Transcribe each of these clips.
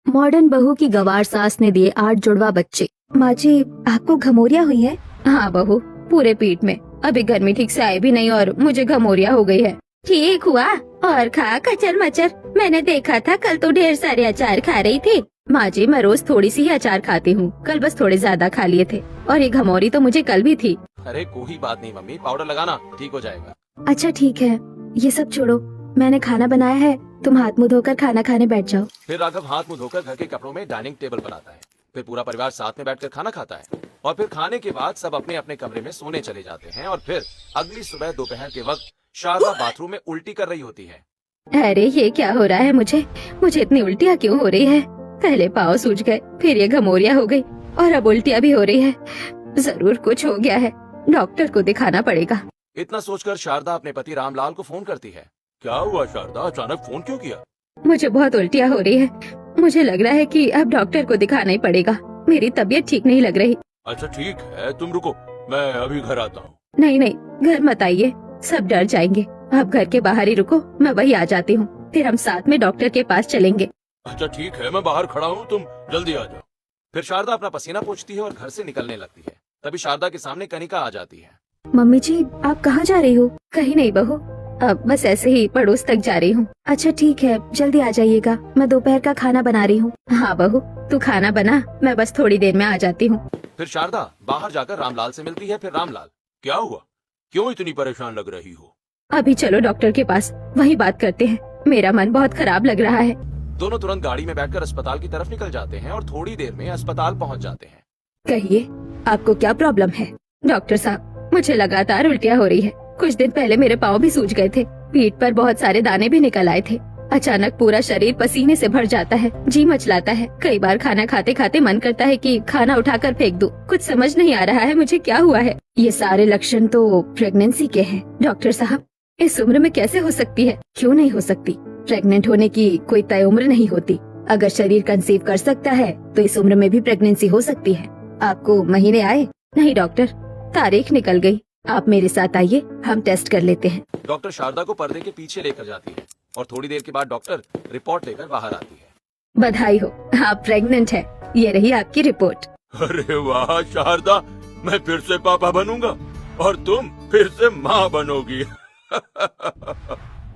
Modern बहू की गंवार सास ने दिए 8 जुड़वा बच्चे। माँ जी, आपको घमोरिया हुई है? हाँ बहू, पूरे पीठ में। अभी गर्मी ठीक से आई भी नहीं और मुझे घमोरिया हो गई है। ठीक हुआ और खा कचर मचर। मैंने देखा था कल तो ढेर सारे अचार खा रही थी। माँ जी, मैं रोज थोड़ी सी ही अचार खाती हूँ, कल बस थोड़े ज्यादा खा लिए थे। और ये घमौरी तो मुझे कल भी थी। अरे कोई बात नहीं मम्मी, पाउडर लगाना, ठीक हो जाएगा। अच्छा ठीक है, ये सब छोड़ो, मैंने खाना बनाया है, तुम हाथ मुंह धोकर खाना खाने बैठ जाओ। फिर राघव हाथ मुंह धोकर घर के कपड़ों में डाइनिंग टेबल पर आता है। फिर पूरा परिवार साथ में बैठकर खाना खाता है और फिर खाने के बाद सब अपने अपने कमरे में सोने चले जाते हैं। और फिर अगली सुबह दोपहर के वक्त शारदा बाथरूम में उल्टी कर रही होती है। अरे ये क्या हो रहा है मुझे इतनी उल्टियाँ क्यों हो रही है? पहले पाँव सूज गए, फिर ये घमौरिया हो गई और अब उल्टियाँ भी हो रही है। जरूर कुछ हो गया है, डॉक्टर को दिखाना पड़ेगा। इतना सोचकर शारदा अपने पति रामलाल को फोन करती है। क्या हुआ शारदा, अचानक फोन क्यों किया? मुझे बहुत उल्टियाँ हो रही है। मुझे लग रहा है कि अब डॉक्टर को दिखाना ही पड़ेगा। मेरी तबीयत ठीक नहीं लग रही। अच्छा ठीक है, तुम रुको, मैं अभी घर आता हूँ। नहीं नहीं, घर मत आइए, सब डर जाएंगे। आप घर के बाहर ही रुको, मैं वही आ जाती हूँ, फिर हम साथ में डॉक्टर के पास चलेंगे। अच्छा ठीक है, मैं बाहर खड़ा हूँ, तुम जल्दी आ जाओ। फिर शारदा अपना पसीना पोंछती है और घर से निकलने लगती है। तभी शारदा के सामने कनिका आ जाती है। मम्मी जी, आप कहाँ जा रही हो? कहीं नहीं बहू, अब बस ऐसे ही पड़ोस तक जा रही हूँ। अच्छा ठीक है, जल्दी आ जाइएगा, मैं दोपहर का खाना बना रही हूँ। हाँ बहू, तू खाना बना, मैं बस थोड़ी देर में आ जाती हूँ। फिर शारदा बाहर जाकर रामलाल से मिलती है। फिर रामलाल, क्या हुआ, क्यों इतनी परेशान लग रही हो? अभी चलो डॉक्टर के पास, वही बात करते हैं। मेरा मन बहुत खराब लग रहा है। दोनों तुरंत गाड़ी में बैठकर अस्पताल की तरफ निकल जाते हैं और थोड़ी देर में अस्पताल पहुंच जाते हैं। कहिए, आपको क्या प्रॉब्लम है? डॉक्टर साहब, मुझे लगातार उल्टियाँ हो रही है। कुछ दिन पहले मेरे पाँव भी सूज गए थे, पीठ पर बहुत सारे दाने भी निकल आए थे। अचानक पूरा शरीर पसीने से भर जाता है, जी मचलाता है। कई बार खाना खाते खाते मन करता है कि खाना उठाकर फेंक दूं। कुछ समझ नहीं आ रहा है मुझे क्या हुआ है। ये सारे लक्षण तो प्रेगनेंसी के हैं। डॉक्टर साहब, इस उम्र में कैसे हो सकती है? क्यों नहीं हो सकती? प्रेग्नेंट होने की कोई तय उम्र नहीं होती। अगर शरीर कंसीव कर सकता है तो इस उम्र में भी प्रेगनेंसी हो सकती है। आपको महीने आए? नहीं डॉक्टर, तारीख निकल गई। आप मेरे साथ आइए, हम टेस्ट कर लेते हैं। डॉक्टर शारदा को पर्दे के पीछे लेकर जाती है और थोड़ी देर के बाद डॉक्टर रिपोर्ट लेकर बाहर आती है। बधाई हो, आप प्रेग्नेंट हैं। ये रही आपकी रिपोर्ट। अरे वाह शारदा, मैं फिर से पापा बनूंगा और तुम फिर से माँ बनोगी।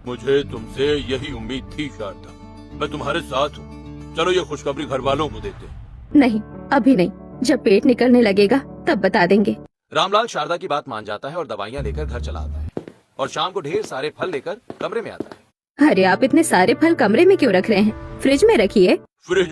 मुझे तुमसे यही उम्मीद थी शारदा, मैं तुम्हारे साथ हूँ। चलो ये खुशखबरी घर वालों को देते हैं। नहीं, अभी नहीं, जब पेट निकलने लगेगा तब बता देंगे। रामलाल शारदा की बात मान जाता है और दवाइयाँ लेकर घर चला आता है और शाम को ढेर सारे फल लेकर कमरे में आता है। अरे आप इतने सारे फल कमरे में क्यों रख रहे हैं? फ्रिज में रखिए। फ्रिज